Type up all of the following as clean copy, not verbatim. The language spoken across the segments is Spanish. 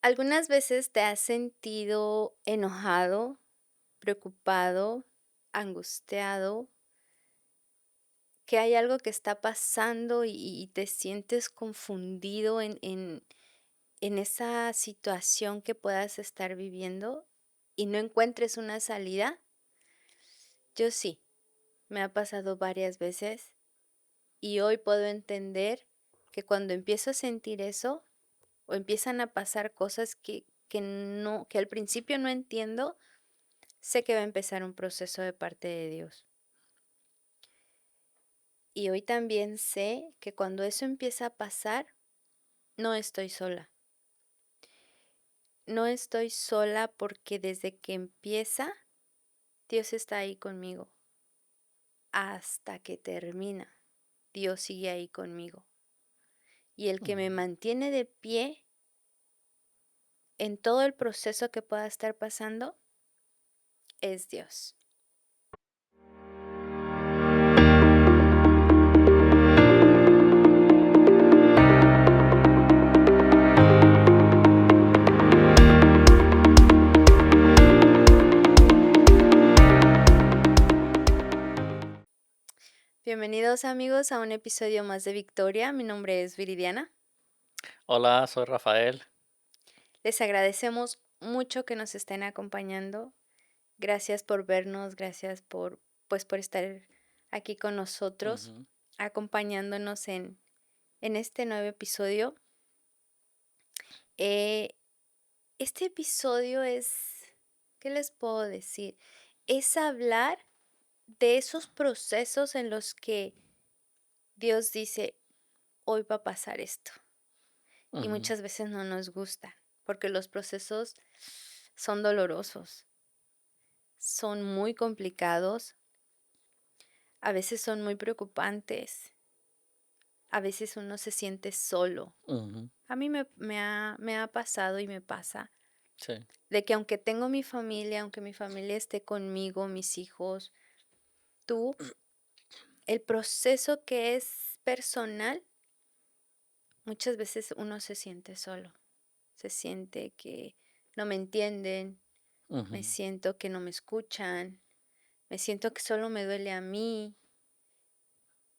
¿Algunas veces te has sentido enojado, preocupado, angustiado, que hay algo que está pasando y te sientes confundido en esa situación que puedas estar viviendo y no encuentres una salida? Yo sí, me ha pasado varias veces y hoy puedo entender que cuando empiezo a sentir eso o empiezan a pasar cosas que al principio no entiendo, sé que va a empezar un proceso de parte de Dios. Y hoy también sé que cuando eso empieza a pasar, no estoy sola. No estoy sola porque desde que empieza, Dios está ahí conmigo. Hasta que termina, Dios sigue ahí conmigo. Y el que me Ujú. mantiene de pie en todo el proceso que pueda estar pasando es Dios. Bienvenidos amigos a un episodio más de Victoria. Mi nombre es Viridiana. Hola, soy Rafael. Les agradecemos mucho que nos estén acompañando. Gracias por vernos, gracias por estar aquí con nosotros, Ujú, acompañándonos en este nuevo episodio. Eh, este episodio ¿qué les puedo decir? Es hablar de esos procesos en los que Dios dice, hoy va a pasar esto. Y ujú, muchas veces no nos gusta, porque los procesos son dolorosos, son muy complicados, a veces son muy preocupantes, a veces uno se siente solo. ujú. A mí me ha pasado y me pasa Sí, de que aunque tengo mi familia, aunque mi familia esté conmigo, mis hijos, tú, el proceso que es personal, muchas veces uno se siente solo, se siente que no me entienden, me ujú. siento que no me escuchan, me siento que solo me duele a mí,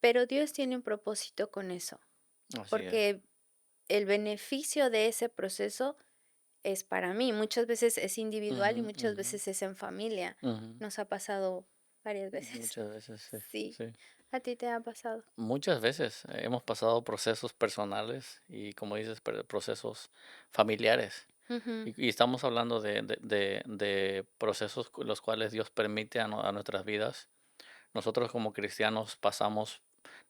pero Dios tiene un propósito con eso, Así es. porque el beneficio de ese proceso es para mí. Muchas veces es individual Ujú, y muchas ujú, veces es en familia. ujú. Nos ha pasado varias veces. Muchas veces, sí, Sí, sí. ¿a ti te ha pasado? Muchas veces hemos pasado procesos personales y, como dices, procesos familiares. Ujú, Y estamos hablando de procesos los cuales Dios permite a nuestras vidas. Nosotros como cristianos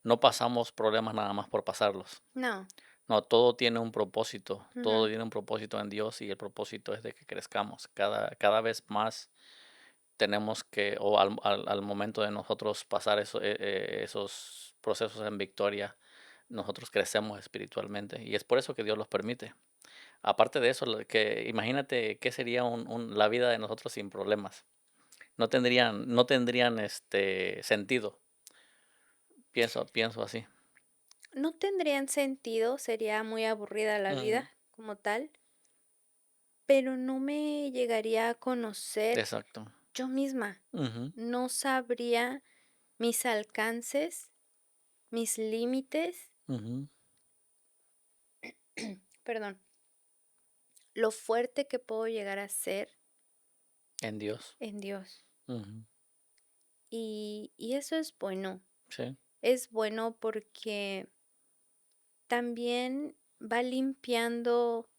no pasamos problemas nada más por pasarlos. no, No, todo tiene un propósito, todo ujú, tiene un propósito en Dios y el propósito es de que crezcamos. Cada vez más tenemos que, o al momento de nosotros pasar esos procesos en victoria, nosotros crecemos espiritualmente y es por eso que Dios los permite. Aparte de eso, que imagínate qué sería la vida de nosotros sin problemas. No tendrían sentido. Pienso así. no tendrían sentido, sería muy aburrida la vida Ujú, como tal, pero no me llegaría a conocer exacto. yo misma. Ujú, No sabría mis alcances, mis límites, ujú. perdón, lo fuerte que puedo llegar a ser En Dios. en Dios. Ujú. Y eso Sí. es bueno porque también va limpiando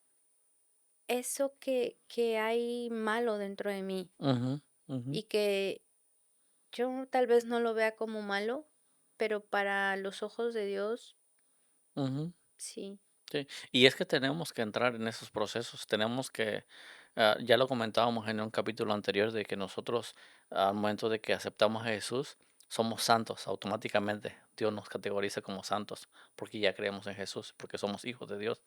eso que hay malo dentro de mí Ujú, ujú, y que yo tal vez no lo vea como malo, pero para los ojos de Dios, ujú. sí. Sí, y es que tenemos que entrar en esos procesos, tenemos que, ya lo comentábamos en un capítulo anterior, de que nosotros al momento de que aceptamos a Jesús, somos santos automáticamente. Dios nos categoriza como santos porque ya creemos en Jesús, porque somos hijos de Dios.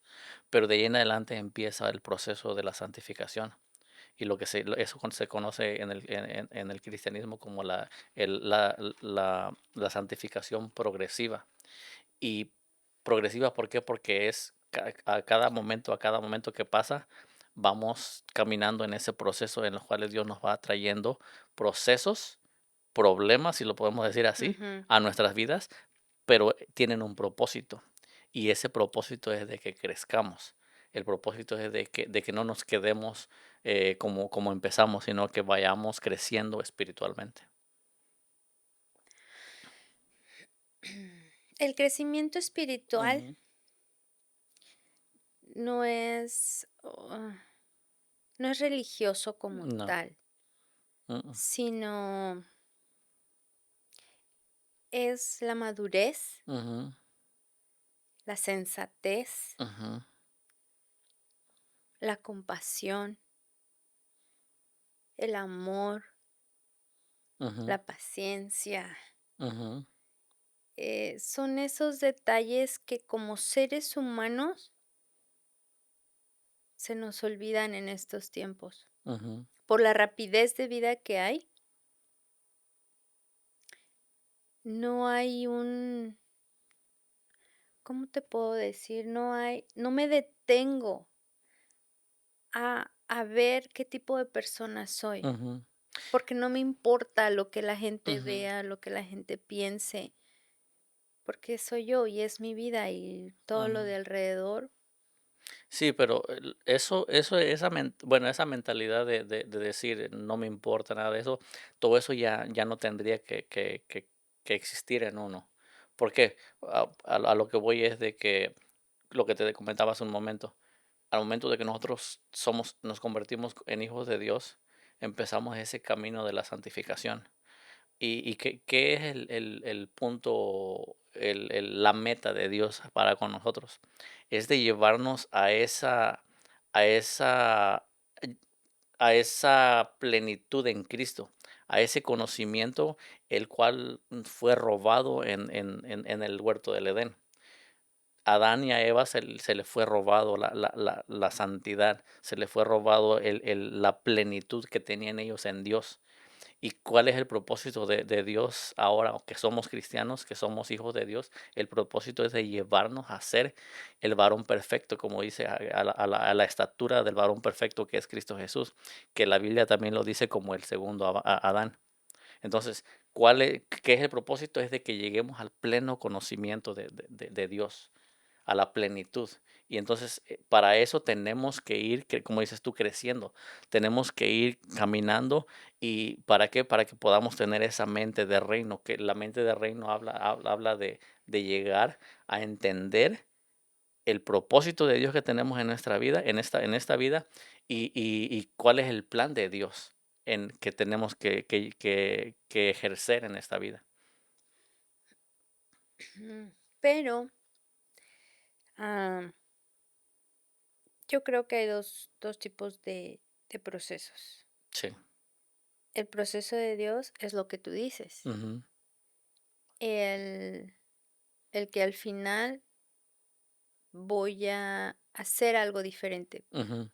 Pero de ahí en adelante empieza el proceso de la santificación y se conoce en el cristianismo como la santificación progresiva. Y progresiva, ¿por qué? Porque es a cada momento que pasa, vamos caminando en ese proceso en los cuales Dios nos va trayendo procesos, problemas, si lo podemos decir así, Ujú. a nuestras vidas, pero tienen un propósito. Y ese propósito es de que crezcamos. El propósito es de que no nos quedemos como empezamos, sino que vayamos creciendo espiritualmente. El crecimiento espiritual Ujú. no es, no es religioso como No. tal, Mm, sino es la madurez, ujú, la sensatez, ujú, la compasión, el amor, ujú, la paciencia. ujú, Son esos detalles que como seres humanos se nos olvidan en estos tiempos. ujú, Por la rapidez de vida que hay, no hay un, ¿cómo te puedo decir? No me detengo a ver qué tipo de persona soy, ujú, porque no me importa lo que la gente ujú, vea, lo que la gente piense, porque soy yo y es mi vida y todo lo ujú. de alrededor. Sí, pero esa mentalidad de decir no me importa nada de eso, todo eso ya no tendría que existir en uno. ¿Por qué? A lo que voy es de que lo que te comentaba hace un momento, al momento de que nosotros nos convertimos en hijos de Dios, empezamos ese camino de la santificación. ¿Y qué es el punto, la meta de Dios para con nosotros? Es de llevarnos a esa, a esa plenitud en Cristo, a ese conocimiento el cual fue robado en el huerto del Edén. A Adán y a Eva se le fue robado la santidad, se le fue robado la plenitud que tenían ellos en Dios. ¿Y cuál es el propósito de Dios ahora que somos cristianos, que somos hijos de Dios? El propósito es de llevarnos a ser el varón perfecto, como dice, a la estatura del varón perfecto que es Cristo Jesús, que la Biblia también lo dice como el segundo Adán. Entonces, ¿qué es el propósito? Es de que lleguemos al pleno conocimiento de Dios, a la plenitud. Y entonces, para eso tenemos que ir, como dices tú, creciendo. Tenemos que ir caminando. ¿Y para qué? Para que podamos tener esa mente de reino, que la mente de reino habla de llegar a entender el propósito de Dios que tenemos en nuestra vida, en esta vida, y cuál es el plan de Dios que tenemos que ejercer en esta vida. Pero ah, yo creo que hay dos tipos de procesos. Sí. El proceso de Dios es lo que tú dices, Ujú, el, el que al final voy a hacer algo diferente, ujú.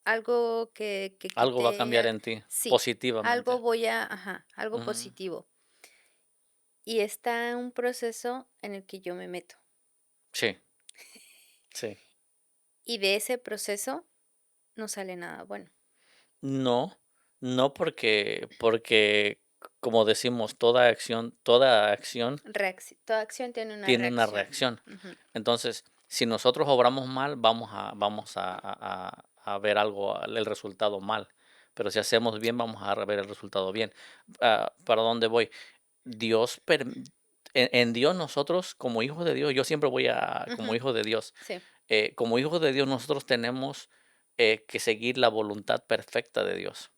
algo que Algo va a quité, cambiar en ti, sí, algo positivamente. algo Ujú. positivo. Y está un proceso en el que yo me meto. Sí, sí. Y de ese proceso no sale nada bueno. No, no porque, como decimos, toda acción Toda acción tiene una tiene una reacción. reacción. Ujú. Entonces, si nosotros obramos mal, vamos a ver algo, el resultado mal. Pero si hacemos bien, vamos a ver el resultado bien. ¿Para dónde voy? Dios, en Dios nosotros, como hijos de Dios, yo siempre como Ujú, hijo de Dios, sí. como hijos de Dios, nosotros tenemos que seguir la voluntad perfecta de Dios.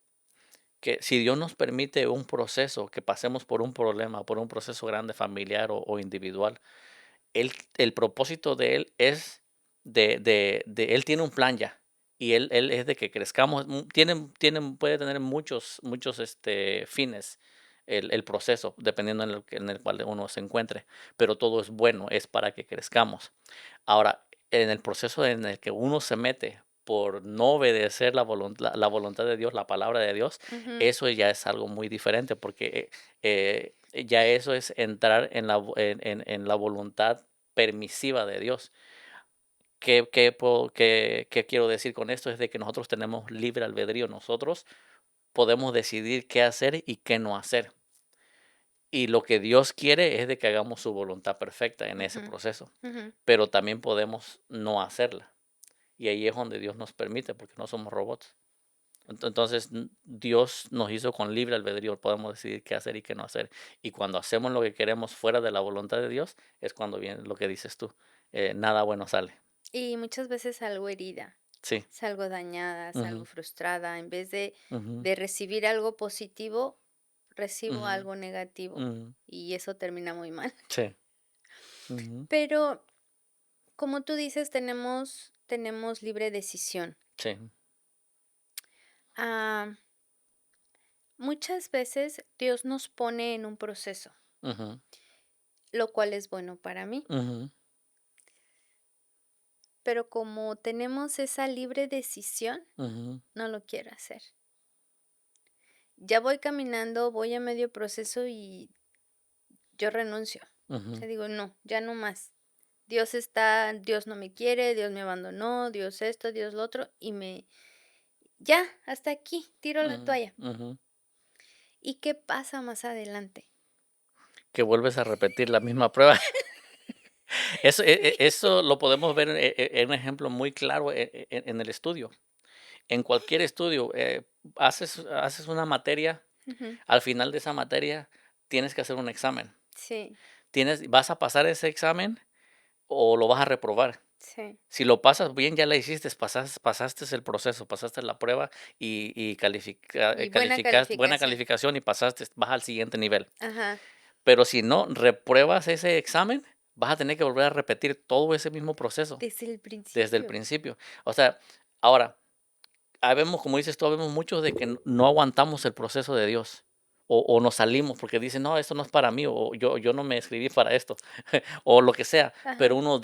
Que si Dios nos permite un proceso, que pasemos por un problema, por un proceso grande familiar o individual, el propósito de Él es Él tiene un plan ya, y Él es de que crezcamos, puede tener muchos fines el proceso, dependiendo en el cual uno se encuentre, pero todo es bueno, es para que crezcamos. Ahora, en el proceso en el que uno se mete por no obedecer la voluntad de Dios, la palabra de Dios, Ujú, eso ya es algo muy diferente, porque ya eso es entrar en la voluntad permisiva de Dios, ¿Qué quiero decir con esto? Es de que nosotros tenemos libre albedrío. Nosotros podemos decidir qué hacer y qué no hacer. Y lo que Dios quiere es de que hagamos su voluntad perfecta en ese Ujú, proceso, ujú. pero también podemos no hacerla. Y ahí es donde Dios nos permite, porque no somos robots. Entonces, Dios nos hizo con libre albedrío, podemos decidir qué hacer y qué no hacer. Y cuando hacemos lo que queremos fuera de la voluntad de Dios, es cuando viene lo que dices tú, nada bueno sale. Y muchas veces salgo herida, Sí. salgo dañada, salgo Ujú, frustrada. En vez ujú, de recibir algo positivo, recibo ujú, algo negativo ujú. y eso termina muy mal. Sí. Ujú, Pero como tú dices, tenemos libre decisión. sí. Ah, muchas veces Dios nos pone en un proceso, Ujú, lo cual es bueno para mí, ujú, pero como tenemos esa libre decisión, ujú, no lo quiero hacer. Ya voy caminando, voy a medio proceso y yo renuncio. O ujú, sea, digo, no, ya no más. Dios no me quiere, Dios me abandonó, Dios esto, Dios lo otro, ya, hasta aquí, tiro la ujú, toalla. ujú. ¿Y qué pasa más adelante? Que vuelves a repetir la misma prueba. Eso, eso lo podemos ver en un ejemplo muy claro en el estudio. En cualquier estudio, haces una materia, Ujú, al final de esa materia tienes que hacer un examen. sí, ¿Vas a pasar ese examen o lo vas a reprobar? sí. Si lo pasas bien, ya la hiciste, pasaste el proceso, pasaste la prueba y Y buena calificaste, buena calificación. calificación y pasaste, vas al siguiente nivel. Ajá, Pero si no repruebas ese examen, vas a tener que volver a repetir todo ese mismo proceso desde el desde el principio. principio. O sea, ahora, habemos, como dices tú, habemos muchos de que no aguantamos el proceso de Dios. O nos salimos porque dicen, no, esto no es para mí, o yo no me escribí para esto, o lo que sea, pero Ajá. uno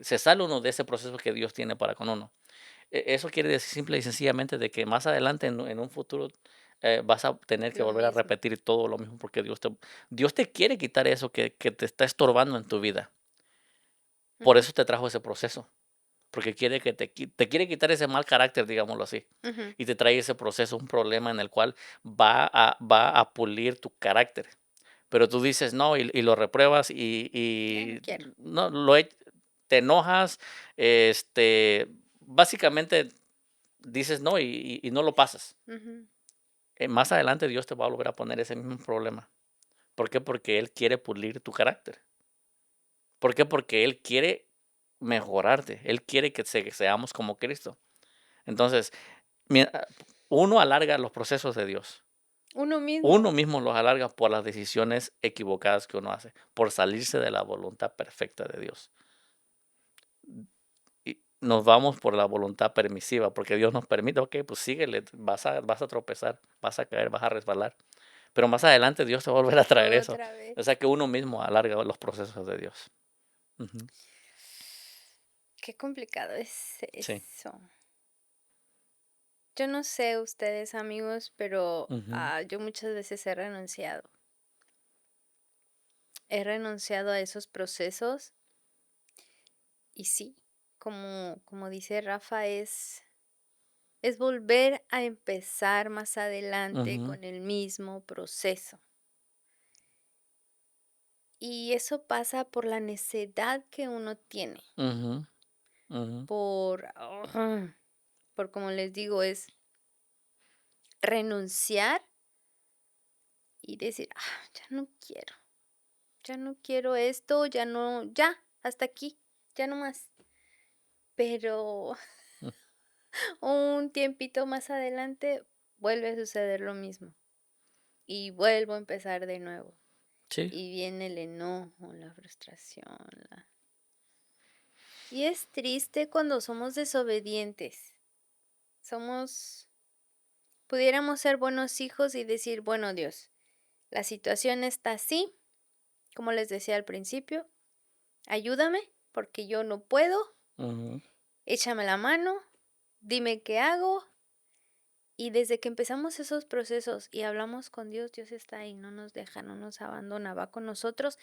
se sale uno de ese proceso que Dios tiene para con uno. Eso quiere decir simple y sencillamente de que más adelante en un futuro vas a tener que Lo volver a mismo. repetir todo lo mismo porque Dios te quiere quitar eso que te está estorbando en tu vida. Por Ujú, eso te trajo ese proceso, porque quiere que te quiere quitar ese mal carácter, digámoslo así, ujú. y te trae ese proceso, un problema en el cual va a pulir tu carácter. Pero tú dices no y lo repruebas Ya no y quiero. no, te enojas, básicamente dices no y no lo pasas. Ujú, Más adelante Dios te va a volver a poner ese mismo problema. ¿Por qué? Porque Él quiere pulir tu carácter. ¿Por qué? Porque Él quiere mejorarte. Él quiere que seamos como Cristo. Entonces, mira, uno alarga los procesos de Dios. uno mismo. Uno mismo los alarga por las decisiones equivocadas que uno hace, por salirse de la voluntad perfecta de Dios. Y nos vamos por la voluntad permisiva, porque Dios nos permite, ok, pues síguele, vas a tropezar, vas a caer, vas a resbalar. Pero más adelante Dios te va a volver a traer eso. Otra vez. O sea que uno mismo alarga los procesos de Dios. Ujú. Qué complicado es Sí. eso. Yo no sé ustedes, amigos, pero, Ujú, yo muchas veces he renunciado. He renunciado a esos procesos y sí, como dice Rafa, es volver a empezar más adelante ujú, con el mismo proceso. Y eso pasa por la necedad que uno tiene, ujú, ujú, por como les digo, es renunciar y decir: ya no quiero, ya no quiero esto, ya no, ya, hasta aquí, ya no más". Pero mm. un tiempito más adelante vuelve a suceder lo mismo y vuelvo a empezar de nuevo. Sí. Y viene el enojo, la frustración, y es triste cuando somos desobedientes. Somos Pudiéramos ser buenos hijos y decir: "Bueno, Dios, la situación está así, como les decía al principio, ayúdame, porque yo no puedo, Ujú, échame la mano, dime qué hago". Y desde que empezamos esos procesos y hablamos con Dios, Dios está ahí, no nos deja, no nos abandona, va con nosotros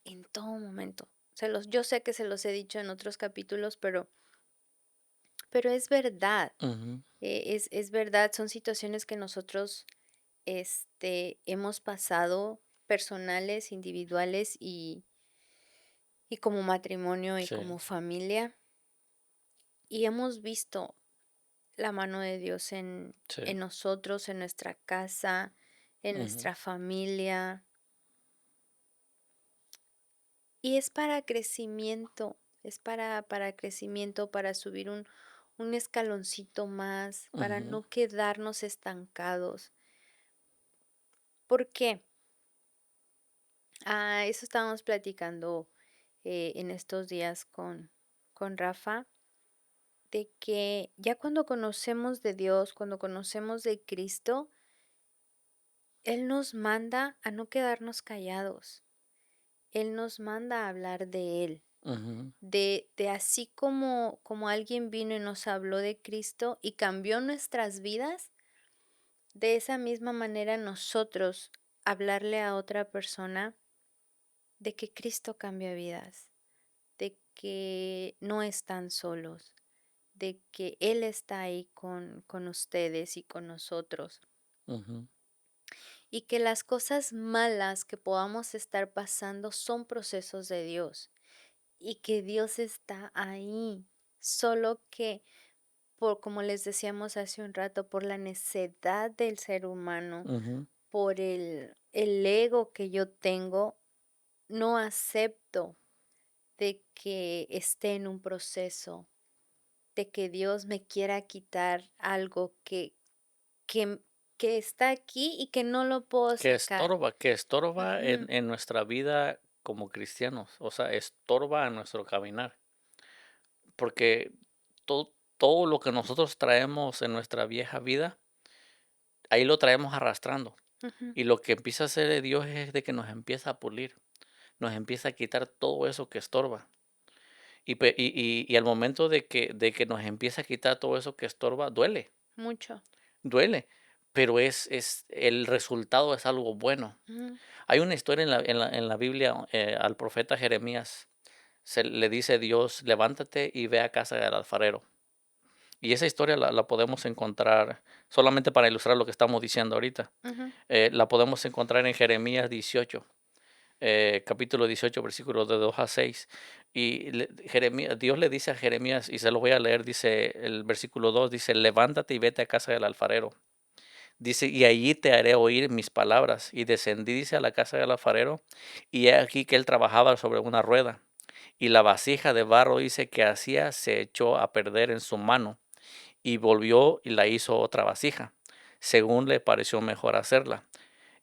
en todo momento. yo sé que se los he dicho en otros capítulos, pero es verdad, Ujú, es verdad, son situaciones que nosotros, hemos pasado, personales, individuales y como matrimonio y sí, como familia, y hemos visto la mano de Dios sí, en nosotros, en nuestra casa, en ujú, nuestra familia, y es para crecimiento, es para crecimiento, para subir un escaloncito más, para ujú, no quedarnos estancados. ¿Por qué? Eso estábamos platicando en estos días con Rafa, de que ya cuando conocemos de Dios, cuando conocemos de Cristo, Él nos manda a no quedarnos callados. Él nos manda a hablar de Él. ujú, De así como alguien vino y nos habló de Cristo y cambió nuestras vidas, de esa misma manera nosotros hablarle a otra persona de que Cristo cambia vidas, de que no están solos, de que Él está ahí con ustedes y con nosotros, ujú, y que las cosas malas que podamos estar pasando son procesos de Dios y que Dios está ahí, solo que por, como les decíamos hace un rato, por la necedad del ser humano, ujú, por el ego que yo tengo, no acepto de que esté en un proceso, de que Dios me quiera quitar algo que, que está aquí y que no lo puedo sacar. que estorba Ujú, en nuestra vida como cristianos, o sea, estorba en nuestro caminar, porque todo lo que nosotros traemos en nuestra vieja vida, ahí lo traemos arrastrando. ujú, Y lo que empieza a hacer de Dios es de que nos empieza a pulir, nos empieza a quitar todo eso que estorba. Y al momento de que nos empieza a quitar todo eso que estorba, duele, mucho. duele, pero es el resultado es algo bueno. Ujú, Hay una historia en la Biblia, al profeta Jeremías, se le dice Dios: "Levántate y ve a casa del alfarero". Y esa historia la podemos encontrar, solamente para ilustrar lo que estamos diciendo ahorita, ujú, la podemos encontrar en Jeremías 18, capítulo 18, versículos de 2 a 6. Y Dios le dice a Jeremías, y se lo voy a leer, dice el versículo 2, dice: "Levántate y vete a casa del alfarero". Dice: "Y allí te haré oír mis palabras". Y descendí, dice, a la casa del alfarero, y he aquí que él trabajaba sobre una rueda, y la vasija de barro, dice, que hacía se echó a perder en su mano, y volvió y la hizo otra vasija, según le pareció mejor hacerla.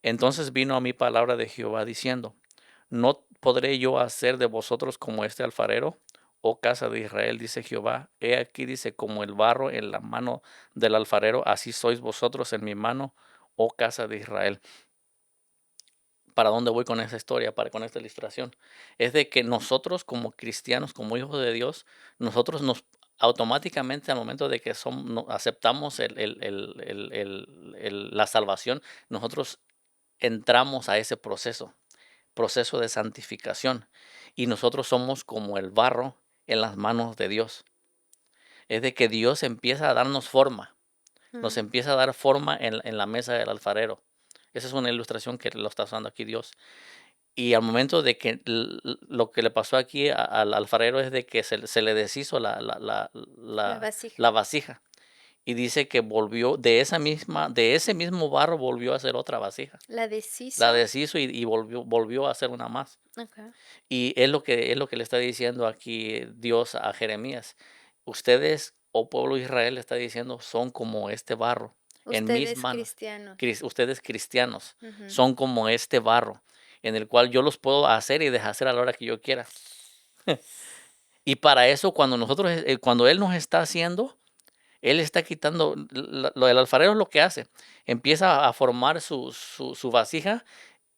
Entonces vino a mí palabra de Jehová diciendo: ¿No podré yo hacer de vosotros como este alfarero, oh casa de Israel? Dice Jehová. He aquí, dice, como el barro en la mano del alfarero, así sois vosotros en mi mano, oh casa de Israel. ¿Para dónde voy con esa historia, con esta ilustración? Es de que nosotros como cristianos, como hijos de Dios, nosotros nos automáticamente al momento de que aceptamos la salvación, nosotros entramos a ese proceso de santificación, y nosotros somos como el barro en las manos de Dios. Es de que Dios empieza a darnos forma, nos ujú, empieza a dar forma en la mesa del alfarero. Esa es una ilustración que lo está usando aquí Dios. Y al momento de que lo que le pasó aquí al alfarero es de que se le deshizo la vasija, la vasija. Y dice que volvió de ese mismo barro, volvió a hacer otra vasija. la La deshizo. deshizo y volvió a hacer una más. Okay. Y es lo que le está diciendo aquí Dios a Jeremías. Ustedes, oh pueblo de Israel, le está diciendo, son como este barro en mis Ustedes manos. cristianos. Ustedes cristianos Ujú, son como este barro en el cual yo los puedo hacer y deshacer a la hora que yo quiera. Y para eso, cuando Él nos está haciendo, Él está quitando, lo del alfarero es lo que hace. Empieza a formar su vasija,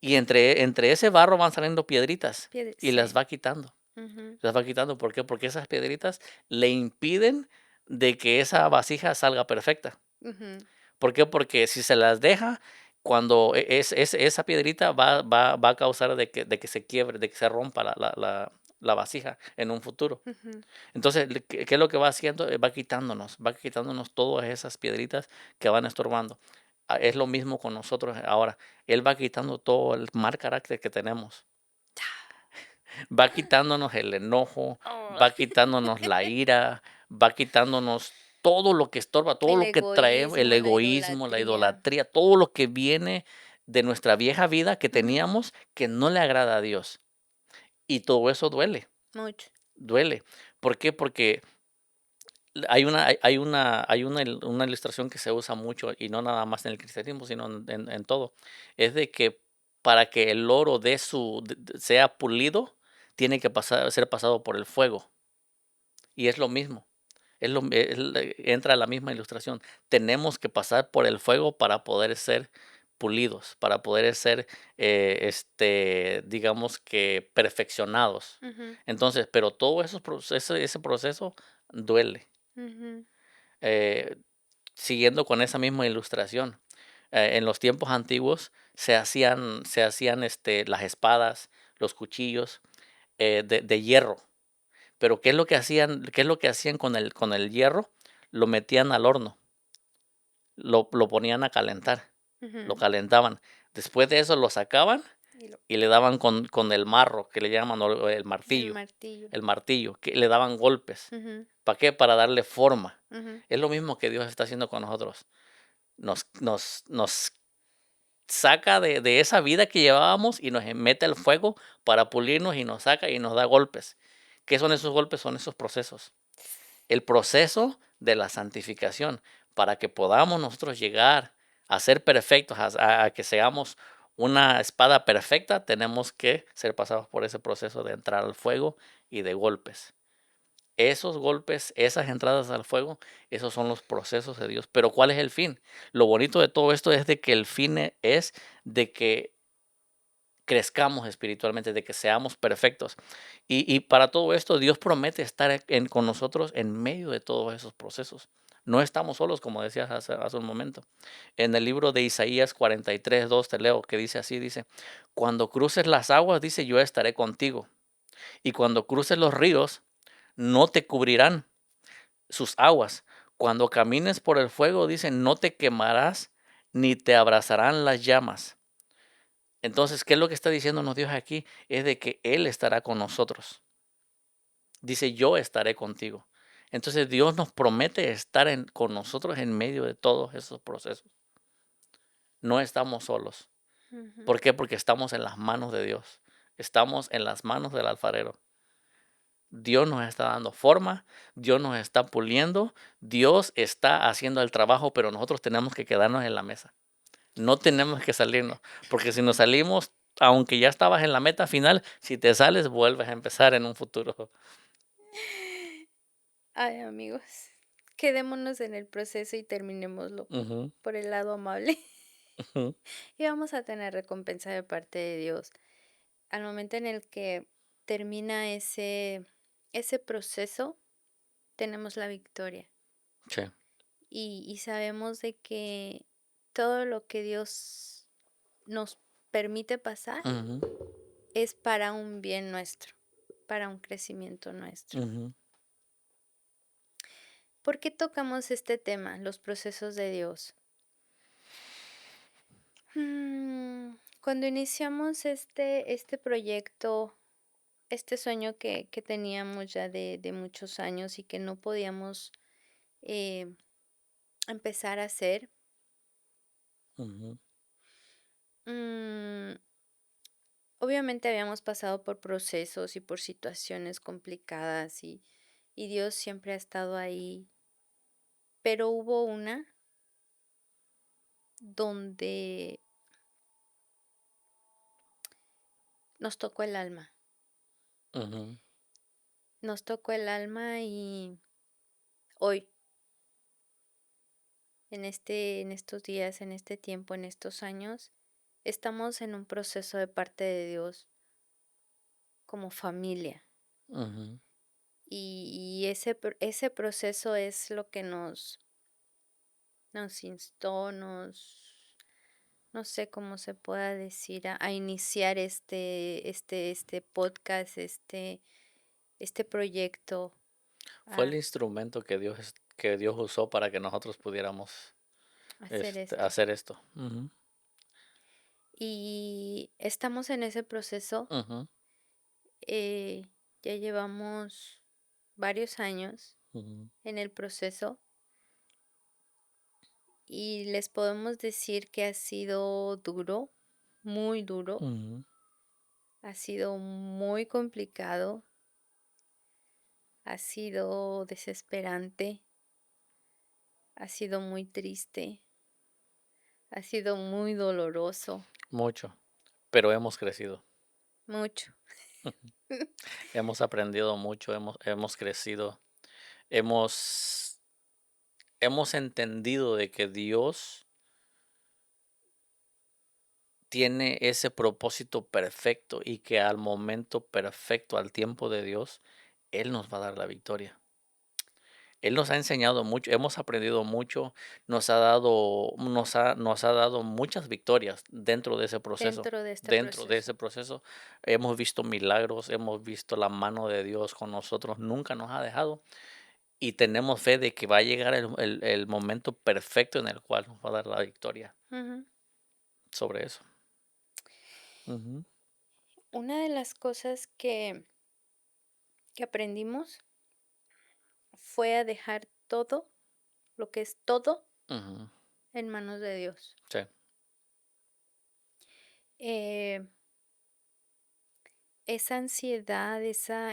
y entre ese barro van saliendo piedritas y las sí. va quitando. Ujú, Las va quitando, ¿por qué? Porque esas piedritas le impiden de que esa vasija salga perfecta. ujú, ¿Por qué? Porque si se las deja, cuando esa piedrita va a causar de que se quiebre, de que se rompa la vasija en un futuro. Ujú. Entonces, ¿qué es lo que va haciendo? Va quitándonos todas esas piedritas que van estorbando. Es lo mismo con nosotros ahora. Él va quitando todo el mal carácter que tenemos. Va quitándonos el enojo, Oh, va quitándonos la ira, va quitándonos todo lo que estorba, todo el lo que traemos, el egoísmo, la egoísmo, la idolatría, idolatría, todo lo que viene de nuestra vieja vida que ujú, teníamos que no le agrada a Dios. Y todo eso duele, mucho. duele. ¿Por qué? Porque hay una ilustración que se usa mucho, y no nada más en el cristianismo, sino en todo. Es de que para que el oro sea pulido, tiene que ser pasado por el fuego. Y es lo mismo. Entra la misma ilustración. Tenemos que pasar por el fuego para poder ser pulidos, para poder ser, digamos que perfeccionados. Ujú, Entonces, pero todo ese proceso duele. ujú, Eh, Siguiendo con esa misma ilustración, en los tiempos antiguos se hacían las espadas, los cuchillos, de hierro. Pero ¿qué es lo que hacían con el hierro? Lo metían al horno, lo ponían a calentar, lo ujú. calentaban. Después de eso lo sacaban Y lo y le daban con el marro, que le llaman, o el el martillo, martillo. que le daban golpes. Ujú, ¿Para qué? Para darle forma. ujú. Es lo mismo que Dios está haciendo con nosotros. Nos saca de esa vida que llevábamos y nos mete al fuego para pulirnos, y nos saca y nos da golpes. ¿Qué son esos golpes? Son esos procesos. El proceso de la santificación, para que podamos nosotros llegar a ser perfectos, a que seamos una espada perfecta, tenemos que ser pasados por ese proceso de entrar al fuego y de golpes. Esos golpes, esas entradas al fuego, esos son los procesos de Dios. Pero ¿cuál es el fin? Lo bonito de todo esto es de que el fin es de que crezcamos espiritualmente, de que seamos perfectos. Y para todo esto, Dios promete estar con nosotros en medio de todos esos procesos. No estamos solos, como decías hace un momento. En el libro de Isaías 43:2 te leo, que dice así, dice: cuando cruces las aguas, dice, yo estaré contigo. Y cuando cruces los ríos, no te cubrirán sus aguas. Cuando camines por el fuego, dice, no te quemarás, ni te abrazarán las llamas. Entonces, ¿qué es lo que está diciéndonos Dios aquí? Es de que Él estará con nosotros. Dice, yo estaré contigo. Entonces, Dios nos promete estar con nosotros en medio de todos esos procesos. No estamos solos. Ujú. ¿Por qué? Porque estamos en las manos de Dios. Estamos en las manos del alfarero. Dios nos está dando forma, Dios nos está puliendo, Dios está haciendo el trabajo, pero nosotros tenemos que quedarnos en la mesa. No tenemos que salirnos, porque si nos salimos, aunque ya estabas en la meta final, si te sales, vuelves a empezar en un futuro. Ay, amigos, quedémonos en el proceso y terminémoslo Ujú, por el lado amable. ujú, Y vamos a tener recompensa de parte de Dios. Al momento en el que termina ese proceso, tenemos la victoria. sí, Y sabemos de que todo lo que Dios nos permite pasar ujú, es para un bien nuestro, para un crecimiento nuestro. ujú, ¿Por qué tocamos este tema, los procesos de Dios? Cuando iniciamos este proyecto, este sueño que teníamos ya de muchos años y que no podíamos eh, empezar a hacer, ujú, mm, obviamente habíamos pasado por procesos y por situaciones complicadas y Dios siempre ha estado ahí, pero hubo una donde nos tocó el alma, ujú, nos tocó el alma y hoy, en estos días, en este tiempo, en estos años, estamos en un proceso de parte de Dios como familia. ujú, Y ese proceso es lo que nos instó, no sé cómo se pueda decir, a iniciar este podcast, este proyecto Fue el a instrumento que Dios usó para que nosotros pudiéramos, hacer esto. hacer esto. Ujú, Y estamos en ese proceso, ujú, eh, ya llevamos varios años ujú, en el proceso y les podemos decir que ha sido duro, muy duro, ujú. ha sido muy complicado, ha sido desesperante, ha sido muy triste, ha sido muy doloroso, Mucho, pero hemos crecido. mucho. Hemos aprendido mucho, hemos crecido, hemos, hemos entendido de que Dios tiene ese propósito perfecto y que al momento perfecto, al tiempo de Dios, Él nos va a dar la victoria. Él nos ha enseñado mucho, hemos aprendido mucho, nos ha dado muchas victorias dentro de ese proceso. Dentro de este Dentro de proceso. ese proceso hemos visto milagros, hemos visto la mano de Dios con nosotros, nunca nos ha dejado y tenemos fe de que va a llegar el momento perfecto en el cual nos va a dar la victoria Ujú. sobre eso. Ujú, Una de las cosas que aprendimos fue a dejar todo, lo que es todo, ujú, en manos de Dios. sí, Eh, esa ansiedad, esa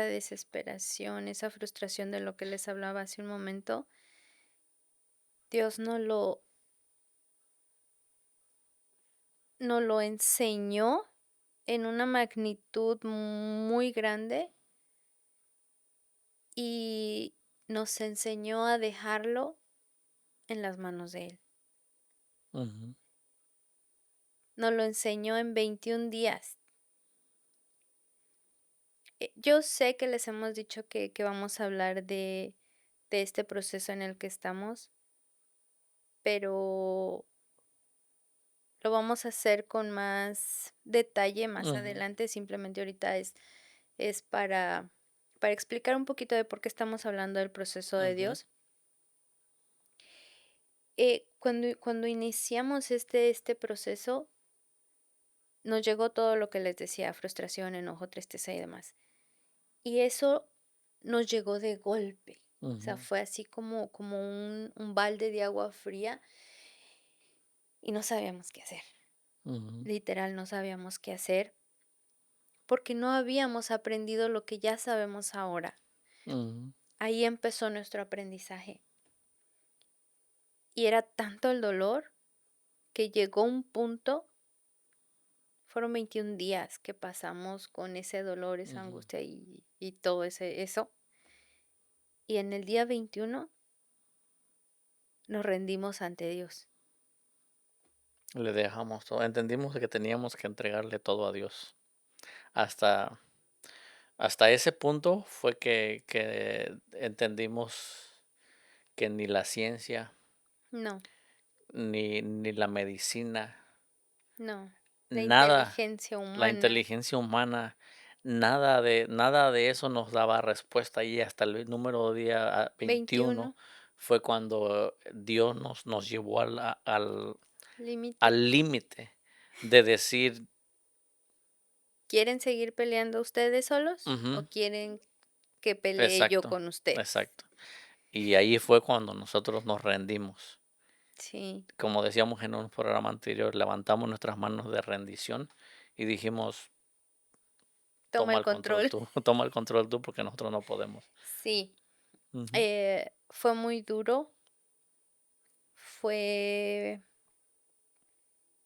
desesperación, esa frustración de lo que les hablaba hace un momento, Dios nos lo enseñó en una magnitud muy grande y nos enseñó a dejarlo en las manos de Él. ujú, Nos lo enseñó en 21 días. Yo sé que les hemos dicho que vamos a hablar de este proceso en el que estamos, pero lo vamos a hacer con más detalle más ujú, adelante. Simplemente ahorita es para explicar un poquito de por qué estamos hablando del proceso de ujú, Dios. Cuando iniciamos este proceso, nos llegó todo lo que les decía, frustración, enojo, tristeza y demás. Y eso nos llegó de golpe. O sea, ujú, fue así como un balde de agua fría y no sabíamos qué hacer. ujú, Literal, no sabíamos qué hacer porque no habíamos aprendido lo que ya sabemos ahora. ujú, Ahí empezó nuestro aprendizaje. Y era tanto el dolor que llegó un punto, fueron 21 días que pasamos con ese dolor, esa ujú. angustia y todo eso. Y en el día 21 nos rendimos ante Dios. Le dejamos todo. Entendimos que teníamos que entregarle todo a Dios. Hasta, hasta ese punto fue que entendimos que ni la ciencia, No, ni la medicina, no. La nada, inteligencia la humana, inteligencia humana, nada de eso nos daba respuesta. Y hasta el número día 21 21 fue cuando Dios nos llevó límite. al límite de decir, ¿Quieren seguir peleando ustedes solos o ujú, quieren que pelee yo exacto, con ustedes? exacto. Y ahí fue cuando nosotros nos rendimos. Sí, Como decíamos en un programa anterior, levantamos nuestras manos de rendición y dijimos, toma toma el el control control. tú, toma el control tú porque nosotros no podemos. Sí, Ujú, fue muy duro, fue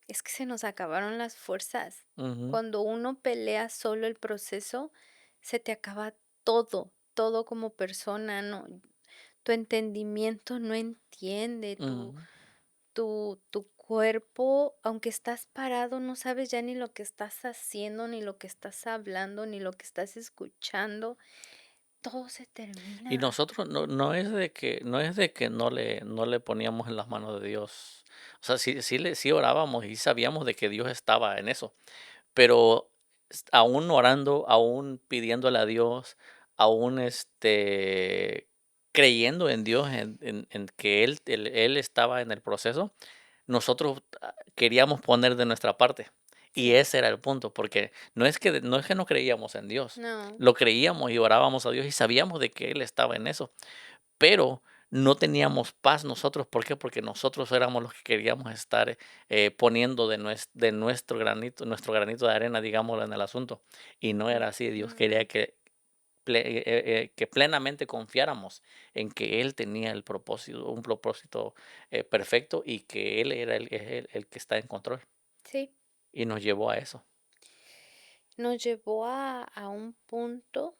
es que se nos acabaron las fuerzas. ujú, Cuando uno pelea solo el proceso, se te acaba todo, todo como persona, no, tu entendimiento no entiende, ujú, tu cuerpo, aunque estás parado, no sabes ya ni lo que estás haciendo, ni lo que estás hablando, ni lo que estás escuchando, todo se y termina. nosotros no es de que no le poníamos en las manos de Dios. O sea, sí orábamos y sabíamos de que Dios estaba en eso, pero aún orando, aún pidiéndole a Dios, aún, creyendo en Dios, en que él estaba en el proceso, nosotros, queríamos poner de nuestra parte. Y Sí. ese era el punto, porque no es que no creíamos en Dios, No. lo creíamos y orábamos a Dios y sabíamos de que Él estaba en eso, pero no teníamos paz nosotros, ¿por qué? Porque nosotros éramos los que queríamos estar, poniendo de nuestro granito de arena, digámoslo, en el asunto, y no era así. Dios quería Ujú. que plenamente confiáramos en que Él tenía un propósito, perfecto, y que Él era el que está en control, Sí. y nos llevó a eso. Nos llevó a un punto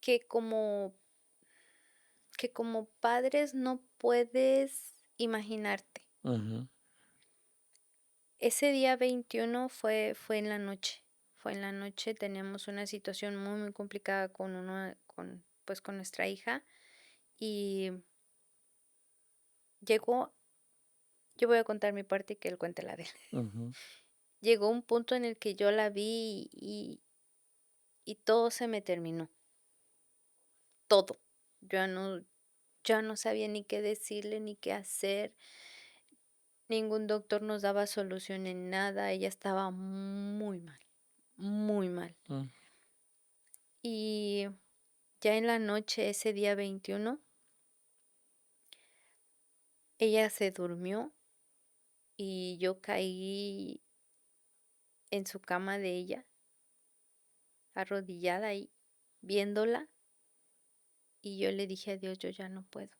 que como padres no puedes imaginarte. Ujú, Ese día 21 fue en la noche. Fue en la noche, teníamos una situación muy, muy complicada con nuestra hija, y llegó yo voy a contar mi parte y que él cuente la de él. ujú, Llegó un punto en el que yo la vi y todo se me terminó, todo. Ya no sabía ni qué decirle, ni qué hacer. Ningún doctor nos daba solución en nada. Ella estaba muy mal, muy mal. mm, Y ya en la noche, ese día 21, ella se durmió y yo caí en su cama de ella, arrodillada ahí, viéndola, y yo le dije a Dios, yo ya no puedo,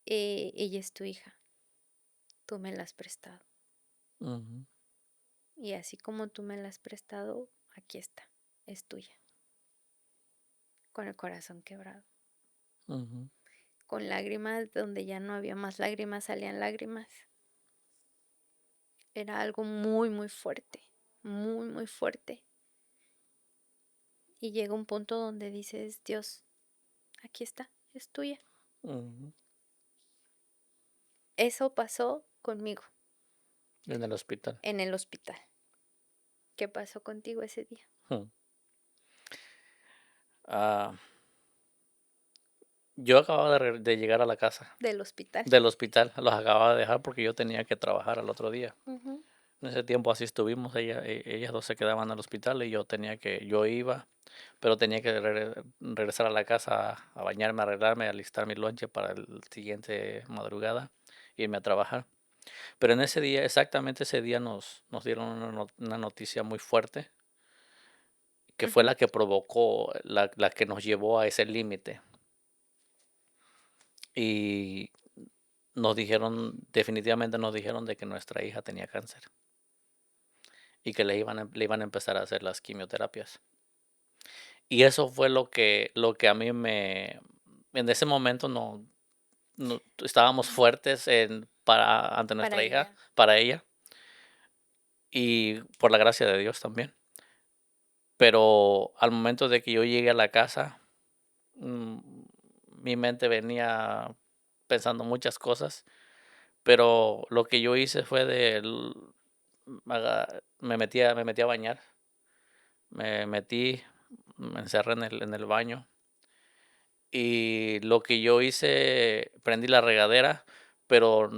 ella es tu hija, tú me la has prestado. ujú, Y así como tú me la has prestado, aquí está, es tuya, con el corazón quebrado, ujú, con lágrimas donde ya no había más lágrimas, salían lágrimas. Era algo muy, muy, muy fuerte. Y llega un punto donde dices, Dios, aquí está, es tuya. ujú. Eso pasó conmigo En el hospital. en el hospital. ¿Qué pasó contigo ese día? Mm. Ah, yo acababa de llegar a la casa Del hospital. del hospital, los acababa de dejar porque yo tenía que trabajar al otro día. Ujú, En ese tiempo así estuvimos, ellas 2 se quedaban al hospital y yo iba, pero tenía que regresar a la casa a bañarme, a arreglarme, a alistar mi lonche para el siguiente madrugada, irme a trabajar. Pero en ese día, exactamente ese día nos dieron una noticia muy fuerte, que fue ujú. la que provocó, la que nos llevó a ese límite. Y definitivamente nos dijeron de que nuestra hija tenía cáncer y que le iban a empezar a hacer las quimioterapias. Y eso fue lo que a mí en ese momento no estábamos fuertes ante Para nuestra hija, ella. para ella, y por la gracia de Dios también. Pero al momento de que yo llegué a la casa, mm, mi mente venía pensando muchas cosas, pero lo que yo hice fue me metí a bañar, me encerré en el baño. Y lo que yo hice, prendí la regadera, pero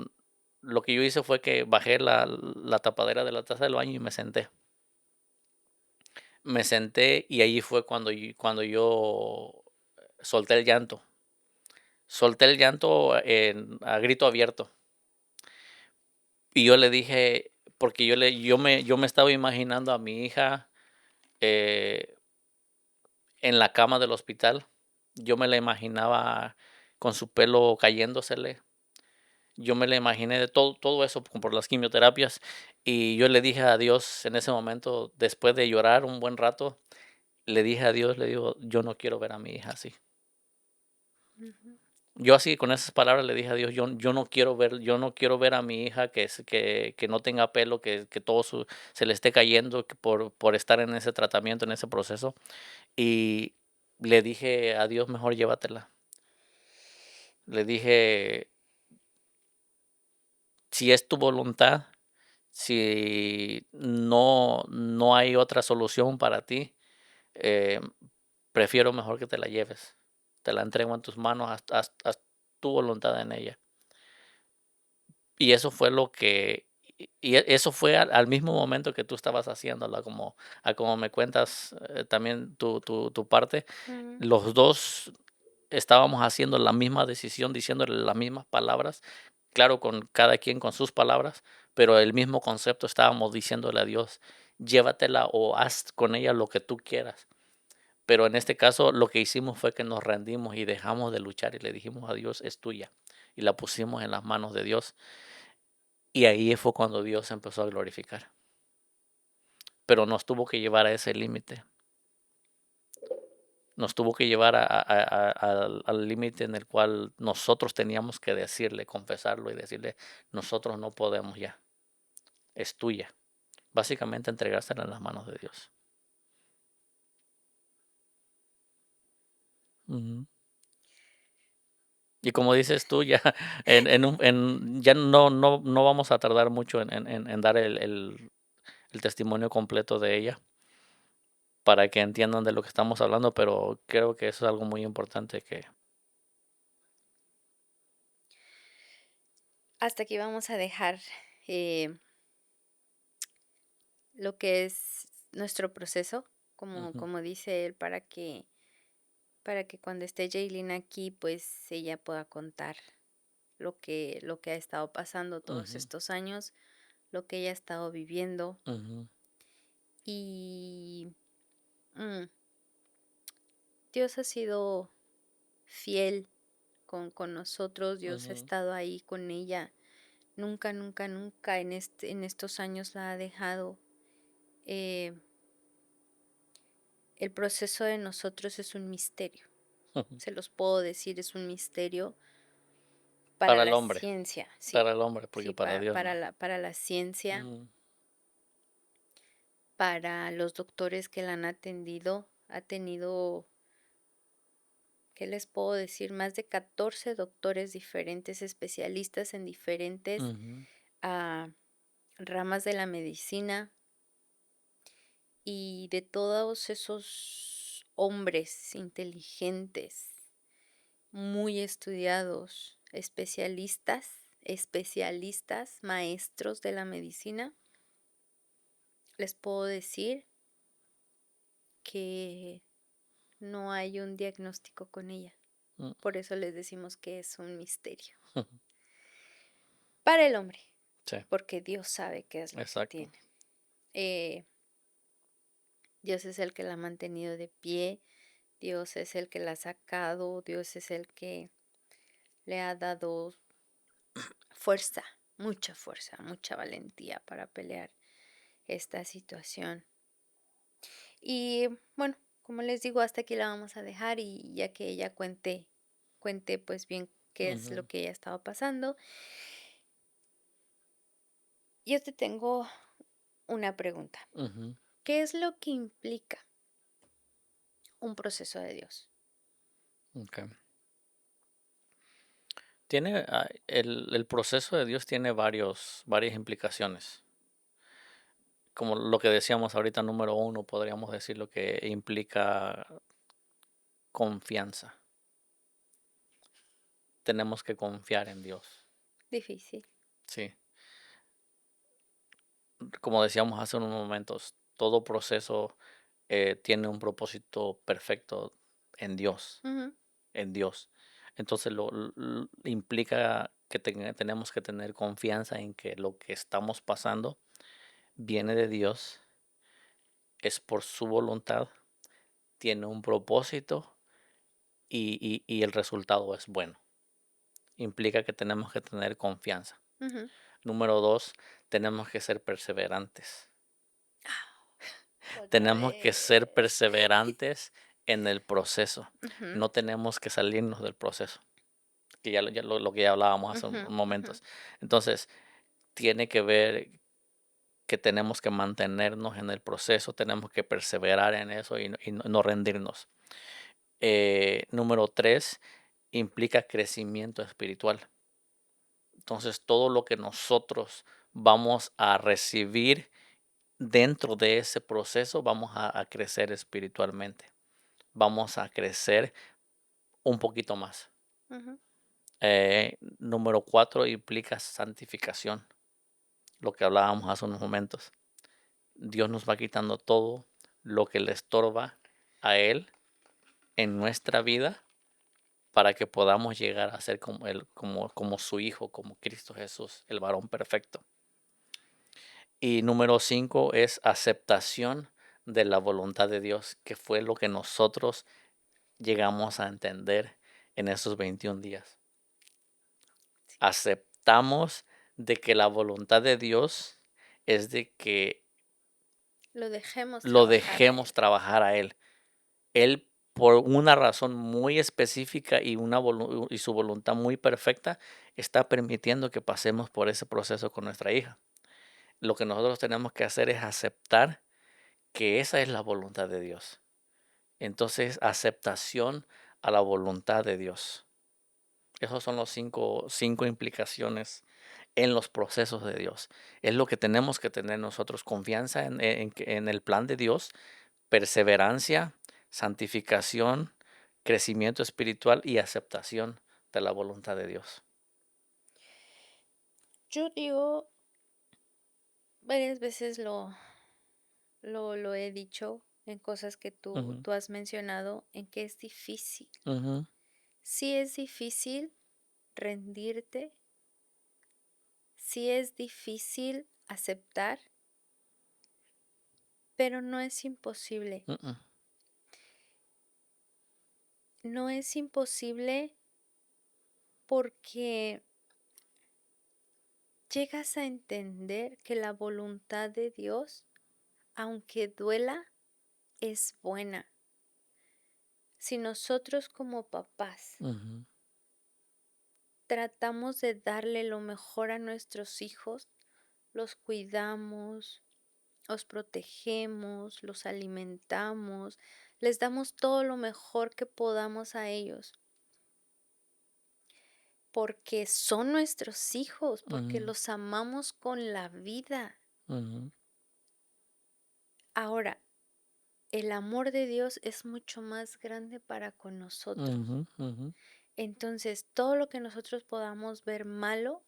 lo que yo hice fue que bajé la tapadera de la taza del baño y me senté. Me senté y ahí fue cuando yo solté el llanto. Solté el llanto a grito abierto. Y yo le dije, porque yo me estaba imaginando a mi hija, eh, en la cama del hospital. Yo me la imaginaba con su pelo cayéndosele. Yo me la imaginé de todo eso por las quimioterapias, y yo le dije a Dios en ese momento, después de llorar un buen rato, le dije a Dios, le digo: "Yo no quiero ver a mi hija así". Ujú, Yo así, con esas palabras le dije a Dios: "Yo no quiero ver a mi hija que no tenga pelo, que todo se le esté cayendo, que por estar en ese tratamiento, en ese proceso". Y le dije a Dios: "Mejor llévatela". Le dije: si es tu voluntad, si no hay otra solución para ti, eh, prefiero mejor que te la lleves. Te la entrego en tus manos, haz tu voluntad en ella. Y eso fue lo que eso fue al mismo momento que tú estabas haciéndola, como me cuentas, también tu parte, Mm, los 2 estábamos haciendo la misma decisión, diciéndole las mismas palabras, claro, con cada quien con sus palabras, pero el mismo concepto estábamos diciéndole a Dios: "Llévatela o haz con ella lo que tú quieras". Pero en este caso, lo que hicimos fue que nos rendimos y dejamos de luchar y le dijimos a Dios: "Es tuya", y la pusimos en las manos de Dios. Y ahí fue cuando Dios se empezó a glorificar, pero nos tuvo que llevar a ese límite, nos tuvo que llevar al límite en el cual nosotros teníamos que decirle, confesarlo y decirle: "Nosotros no podemos ya, es tuya". Básicamente entregársela en las manos de Dios. Ujú. Y como dices tú, ya ya no vamos a tardar mucho en dar el testimonio completo de ella, para que entiendan de lo que estamos hablando, pero creo que eso es algo muy importante que hasta aquí vamos a dejar eh, lo que es nuestro proceso, ujú, como dice él, para que cuando esté Jaylin aquí, pues ella pueda contar lo que ha estado pasando todos ujú, estos años, lo que ella ha estado viviendo. ujú, Y mm, Dios ha sido fiel con nosotros, Dios ha ujú, estado ahí con ella. Nunca, nunca, nunca en estos años la ha dejado. Eh, el proceso de nosotros es un misterio. ujú. Se los puedo decir, es un misterio para Para el la hombre, ciencia, sí, porque sí, para Dios no. para la ciencia, Mm, para los doctores que la han atendido. Ha tenido, ¿qué les puedo decir? Más de 14 doctores diferentes, especialistas en diferentes ujú, ah, ramas de la medicina, y de todos esos hombres inteligentes, muy estudiados, especialistas, maestros de la medicina, les puedo decir que no hay un diagnóstico con ella. mm, Por eso les decimos que es un misterio ujú. para el hombre, Sí, porque Dios sabe qué es lo que exacto. tiene. Eh, Dios es el que la ha mantenido de pie, Dios es el que la ha sacado, Dios es el que le ha dado fuerza, mucha valentía para pelear esta situación. Y bueno, como les digo, hasta aquí la vamos a dejar y ya que ella cuente pues bien qué es Ujú, lo que ella estaba pasando. Yo te tengo una pregunta. ujú, ¿Qué es lo que implica un proceso de Dios? okey. El proceso de Dios tiene varias implicaciones. Como lo que decíamos ahorita, número uno, podríamos decir lo que implica confianza. Tenemos que confiar en Dios. Difícil. Sí, como decíamos hace unos momentos, todo proceso, tiene un propósito perfecto en Dios, Ujú, en Dios. Entonces, implica que tenemos que tener confianza en que lo que estamos pasando viene de Dios, es por su voluntad, tiene un propósito y el resultado es bueno. Implica que tenemos que tener confianza. ujú. Número 2, tenemos que ser perseverantes. Otra Tenemos que ser vez. perseverantes en el proceso. Ujú, No tenemos que salirnos del proceso, que lo que ya hablábamos hace ujú, unos ujú, momentos. Entonces, tiene que ver que tenemos que mantenernos en el proceso, tenemos que perseverar en eso y no rendirnos. Número 3, implica crecimiento espiritual. Entonces, todo lo que nosotros vamos a recibir dentro de ese proceso, vamos a crecer espiritualmente. Vamos a crecer un poquito más. Ujú. Número 4 implica santificación, lo que hablábamos hace unos momentos. Dios nos va quitando todo lo que le estorba a Él en nuestra vida para que podamos llegar a ser como Él, como su Hijo, como Cristo Jesús, el varón perfecto. Y número 5 es aceptación de la voluntad de Dios, que fue lo que nosotros llegamos a entender en esos 21 días. Aceptamos de que la voluntad de Dios es de que Lo dejemos lo trabajar a dejemos Él. trabajar a Él. Él, por una razón muy específica y, y su voluntad muy perfecta, está permitiendo que pasemos por ese proceso con nuestra hija. Lo que nosotros tenemos que hacer es aceptar que esa es la voluntad de Dios. Entonces, aceptación a la voluntad de Dios. Esos son los cinco implicaciones en los procesos de Dios. Es lo que tenemos que tener nosotros, confianza en el plan de Dios, perseverancia, santificación, crecimiento espiritual y aceptación de la voluntad de Dios. Yo digo, varias veces lo he dicho en cosas que Ujú, tú has mencionado, en que es difícil. ujú, Sí es difícil rendirte, sí es difícil aceptar, pero no es imposible. ujú, No es imposible porque llegas a entender que la voluntad de Dios, aunque duela, es buena. Si nosotros como papás ujú, tratamos de darle lo mejor a nuestros hijos, los cuidamos, los protegemos, los alimentamos, les damos todo lo mejor que podamos a ellos, porque son nuestros hijos, porque ujú, los amamos con la vida. ujú, Ahora, el amor de Dios es mucho más grande para con nosotros. ujú, ujú, Entonces, todo lo que nosotros podamos ver malo,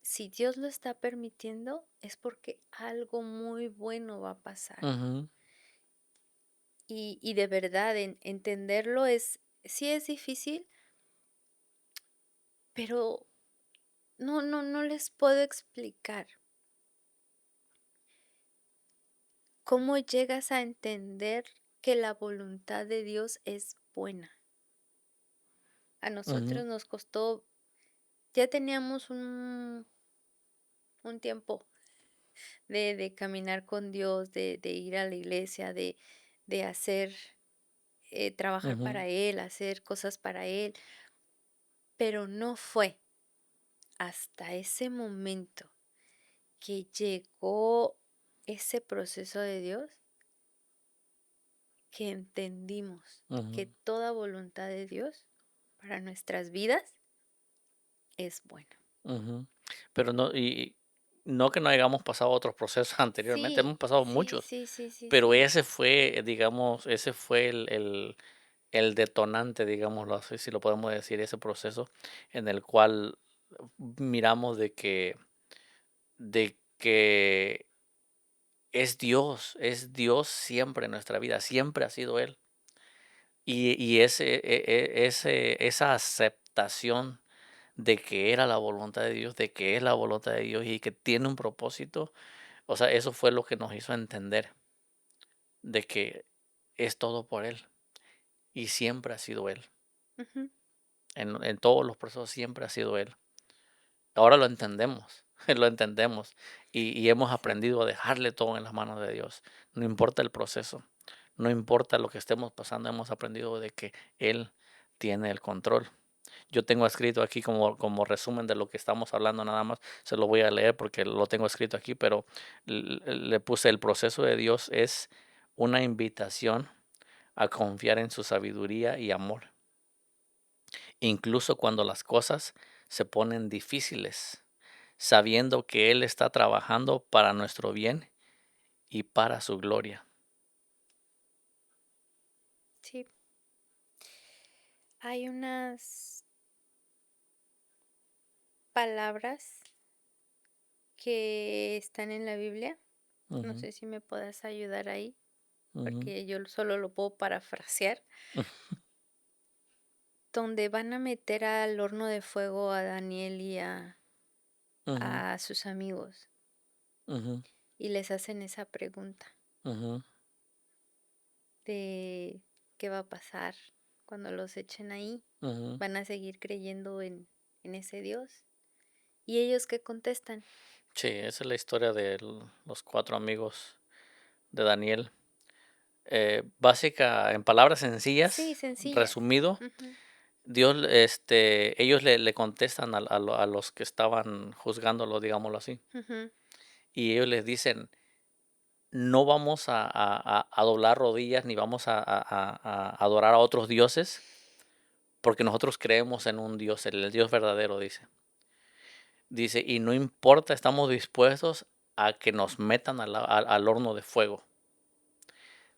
si Dios lo está permitiendo, es porque algo muy bueno va a pasar. ujú, Y de verdad, entenderlo sí es difícil, pero no les puedo explicar cómo llegas a entender que la voluntad de Dios es buena. A ujú, nosotros nos costó, ya teníamos un tiempo de caminar con Dios, de ir a la iglesia, de hacer, trabajar ujú, para Él, hacer cosas para Él, pero no fue hasta ese momento que llegó ese proceso de Dios que entendimos ujú, que toda voluntad de Dios para nuestras vidas es buena. ujú. Pero no, y no que no hayamos pasado otros procesos anteriormente, hemos Sí, pasado sí, muchos, sí, sí, sí, pero sí. ese fue, digamos, ese fue el detonante, digámoslo así, si lo podemos decir, ese proceso en el cual miramos de que es Dios siempre en nuestra vida, siempre ha sido Él. Y esa aceptación de que era la voluntad de Dios, de que es la voluntad de Dios y que tiene un propósito, o sea, eso fue lo que nos hizo entender de que es todo por Él y siempre ha sido Él. Ujú. En todos los procesos siempre ha sido Él. Ahora lo entendemos, lo entendemos y hemos Sí. aprendido a dejarle todo en las manos de Dios. No importa el proceso, no importa lo que estemos pasando, hemos aprendido de que Él tiene el control. Yo tengo escrito aquí como resumen de lo que estamos hablando nada más, se lo voy a leer porque lo tengo escrito aquí, pero le puse el proceso de Dios es una invitación a confiar en su sabiduría y amor, incluso cuando las cosas se ponen difíciles, sabiendo que Él está trabajando para nuestro bien y para su gloria. Sí, hay unas palabras que están en la Biblia, no Ujú, sé si me puedas ayudar ahí, ujú, porque yo solo lo puedo parafrasear, donde van a meter al horno de fuego a Daniel y ujú, a sus amigos ujú, y les hacen esa pregunta ujú, de qué va a pasar cuando los echen ahí, ujú. van a seguir creyendo en ese Dios. ¿Y ellos qué contestan? Sí, esa es la historia de los cuatro amigos de Daniel. Básica, en palabras Sí, sencillas, sencillas. resumido, Ujú, ellos le contestan a los que estaban juzgándolo, digámoslo así, ujú, y ellos les dicen, no vamos a doblar rodillas ni vamos a adorar a otros dioses, porque nosotros creemos en un Dios, el Dios verdadero, dice. Dice, y no importa, estamos dispuestos a que nos metan al horno de fuego.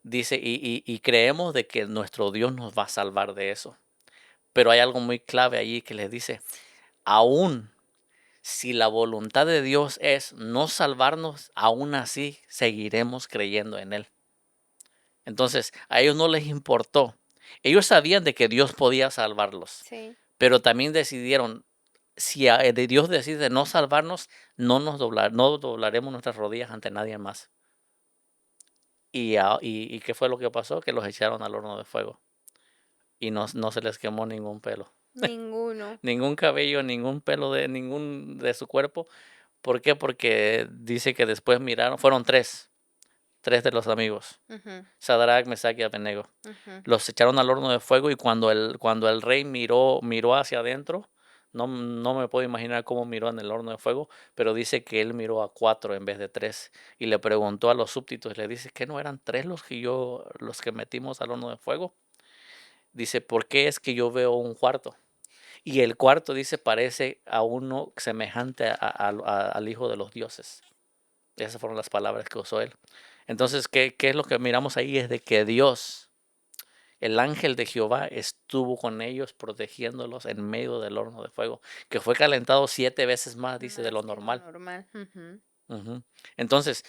Dice, y creemos de que nuestro Dios nos va a salvar de eso. Pero hay algo muy clave allí que les dice, sí, aún si la voluntad de Dios es no salvarnos, aún así seguiremos creyendo en Él. Entonces, a ellos no les importó. Ellos sabían de que Dios podía salvarlos, sí, pero también decidieron, si de Dios decide no salvarnos, no doblaremos nuestras rodillas ante nadie más. ¿Y qué fue lo que pasó? Que los echaron al horno de fuego y no se les quemó ningún pelo. ninguno. Ningún cabello, ningún pelo de ningún de su cuerpo. ¿Por qué? Porque dice que después miraron, fueron tres de los amigos, Ujú, Sadrach, Mesach y Abednego. ujú. Los echaron al horno de fuego y cuando el rey miró hacia adentro, no me puedo imaginar cómo miró en el horno de fuego, pero dice que él miró a cuatro en vez de tres y le preguntó a los súbditos, le dice, ¿qué no eran tres los que metimos al horno de fuego? Dice, ¿por qué es que yo veo un cuarto? Y el cuarto, dice, parece a uno semejante al hijo de los dioses. Esas fueron las palabras que usó él. Entonces, ¿qué es lo que miramos ahí? Es de que Dios, el ángel de Jehová, estuvo con ellos protegiéndolos en medio del horno de fuego, que fue calentado 7 veces más, dice, de lo Más que lo normal. normal. Ujú. Ujú. Entonces,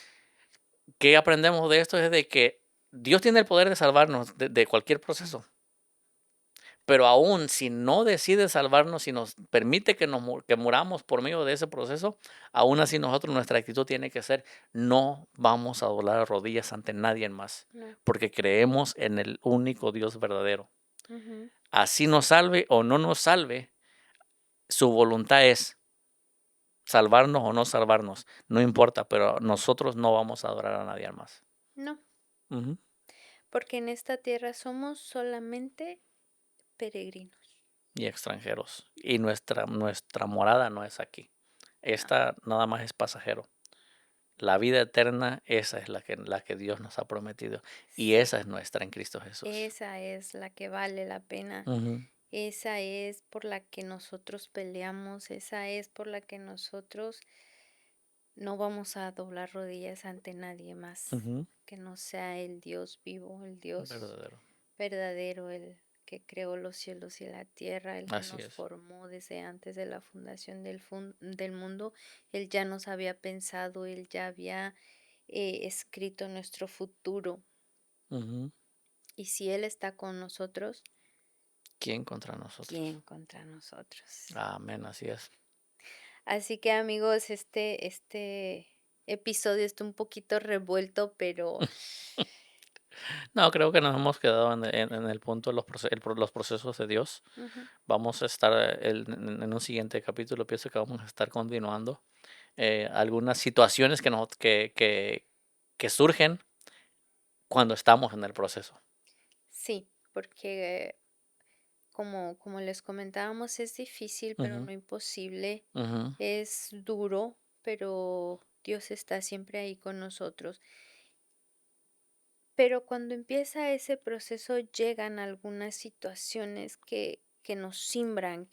¿qué aprendemos de esto? Es de que Dios tiene el poder de salvarnos de cualquier proceso. Pero aún si no decide salvarnos y nos permite que muramos por medio de ese proceso, aún así nosotros, nuestra actitud tiene que ser, no vamos a doblar rodillas ante nadie más, No. porque creemos en el único Dios verdadero. Ujú. Así nos salve o no nos salve, su voluntad es salvarnos o no salvarnos, no importa, pero nosotros no vamos a adorar a nadie más. No, Ujú. porque en esta tierra somos solamente peregrinos. Y extranjeros. Y nuestra morada no es aquí. No, Esta nada más es pasajero. La vida eterna, esa es la que Dios nos ha prometido, y sí, esa es nuestra en Cristo Jesús. esa es la que vale la pena. Ujú, Esa es por la que nosotros peleamos, esa es por la que nosotros no vamos a doblar rodillas ante nadie más, ujú, que no sea el Dios vivo, el Dios verdadero. verdadero, el que creó los cielos y la tierra, el que Así nos es. formó desde antes de la fundación del mundo. Él ya nos había pensado, Él ya había escrito nuestro futuro. Ujú. Y si Él está con nosotros, ¿Quién contra nosotros? ¿quién contra nosotros? Amén, así es. Así que amigos, este episodio está un poquito revuelto, pero No, creo que nos hemos quedado en el punto de los procesos de Dios. ujú, Vamos a estar en un siguiente capítulo, pienso que vamos a estar continuando algunas situaciones que surgen cuando estamos en el proceso. sí, porque como les comentábamos, es difícil, pero Ujú, no imposible. ujú, Es duro, pero Dios está siempre ahí con nosotros. Pero cuando empieza ese proceso llegan algunas situaciones que nos simbran,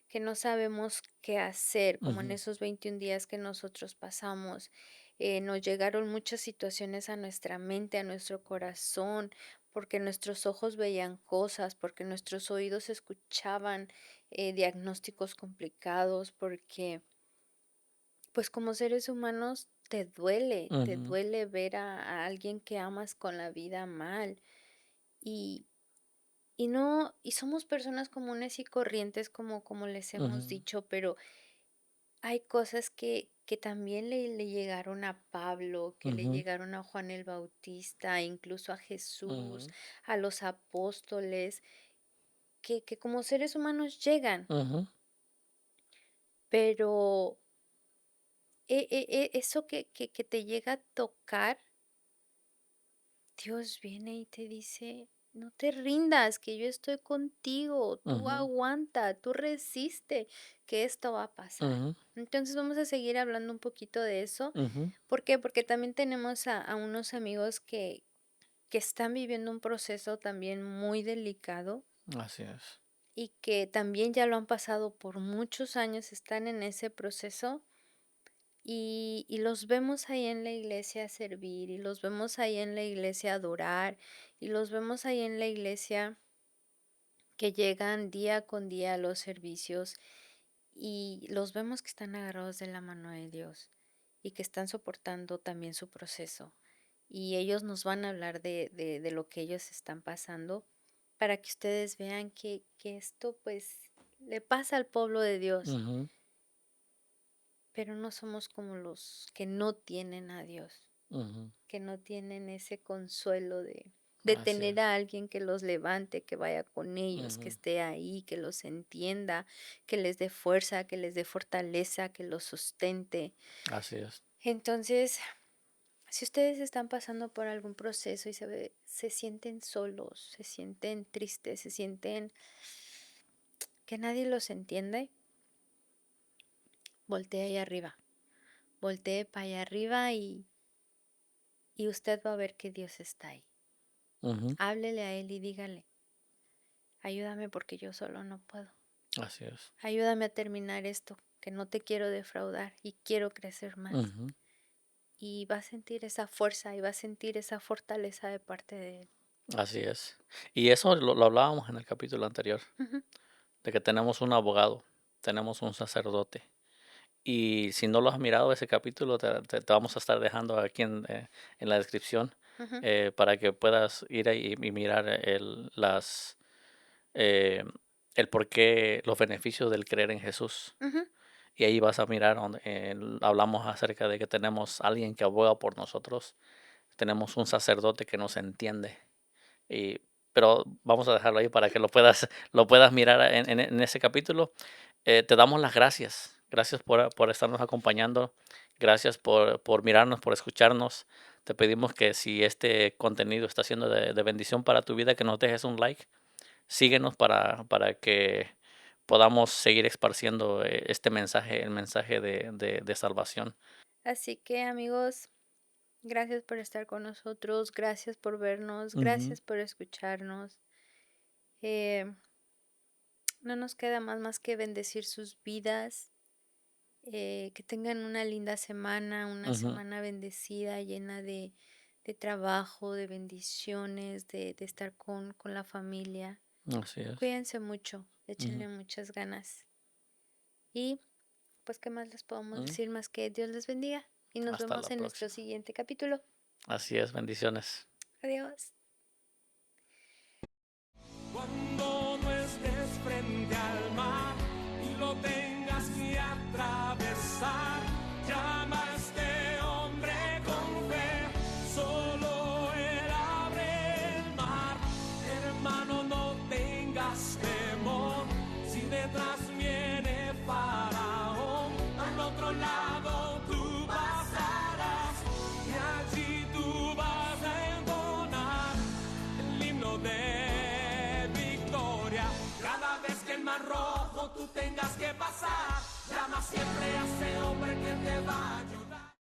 que no sabemos qué hacer, como en Ujú, esos 21 días que nosotros pasamos. Nos llegaron muchas situaciones a nuestra mente, a nuestro corazón, porque nuestros ojos veían cosas, porque nuestros oídos escuchaban diagnósticos complicados, porque pues como seres humanos te ujú, duele ver a alguien que amas con la vida mal. Y, y no, y somos personas comunes y corrientes como les hemos ujú, dicho, pero hay cosas que también le llegaron a Pablo, que le ujú, llegaron a Juan el Bautista, incluso a Jesús, ujú, a los apóstoles, que como seres humanos llegan, ujú, pero eso que te llega a tocar, Dios viene y te dice, no te rindas, que yo estoy contigo, tú ujú, aguanta, tú resiste, que esto va a pasar. ujú, Entonces vamos a seguir hablando un poquito de eso. ujú. ¿Por qué? Porque también tenemos a unos amigos que están viviendo un proceso también muy delicado Así es. y que también ya lo han pasado por muchos años, están en ese proceso y los vemos ahí en la iglesia servir y los vemos ahí en la iglesia adorar y los vemos ahí en la iglesia que llegan día con día a los servicios y los vemos que están agarrados de la mano de Dios y que están soportando también su proceso. Y ellos nos van a hablar de lo que ellos están pasando para que ustedes vean que esto pues le pasa al pueblo de Dios, Ujú, pero no somos como los que no tienen a Dios, ujú. que no tienen ese consuelo de Así tener es. a alguien que los levante, que vaya con ellos, que Ujú, esté ahí, que los entienda, que les dé fuerza, que les dé fortaleza, que los sustente. así es. Entonces, si ustedes están pasando por algún proceso y se sienten solos, se sienten tristes, se sienten que nadie los entiende, voltee ahí arriba, voltee para allá arriba y usted va a ver que Dios está ahí. Ujú, Háblele a Él y dígale, ayúdame porque yo solo no puedo. así es. Ayúdame a terminar esto, que no te quiero defraudar y quiero crecer más. Ujú, Y va a sentir esa fuerza y va a sentir esa fortaleza de parte de Él. así es. Y eso lo hablábamos en el capítulo anterior, Ujú, de que tenemos un abogado, tenemos un sacerdote. Y si no lo has mirado ese capítulo, te vamos a estar dejando aquí en la descripción ujú, para que puedas ir ahí y mirar eh, el por qué, los beneficios del creer en Jesús. ujú. Y ahí vas a mirar donde hablamos acerca de que tenemos alguien que aboga por nosotros, tenemos un sacerdote que nos entiende. Y, pero vamos a dejarlo ahí para que lo puedas mirar en ese capítulo. Te damos las gracias. Gracias por estarnos acompañando. Gracias por mirarnos, por escucharnos. Te pedimos que si este contenido está siendo de bendición para tu vida, que nos dejes un like. Síguenos para que podamos seguir esparciendo este mensaje, el mensaje de salvación. Así que amigos, gracias por estar con nosotros, gracias por vernos, Ujú, gracias por escucharnos. Eh, no nos queda más que bendecir sus vidas, que tengan una ujú, semana bendecida, llena de trabajo, de bendiciones, de estar con la familia. así es. Cuídense mucho, Ujú, échenle muchas ganas. Y pues, ¿qué más les podemos mm, decir más que Dios les bendiga? Y nos hasta vemos la en nuestro próxima. siguiente capítulo. Así es, bendiciones. Adiós. Cuando no estés frente al mar y lo tengas que atravesar, llama a este hombre con fe, solo él abre el mar. Hermano, no tengas temor, si detrás viene Faraón, al otro lado tú pasarás y allí tú vas a entonar el himno de victoria. Cada vez que el mar rojo tú tengas que pasar, llama siempre a ese hombre que te va a ayudar.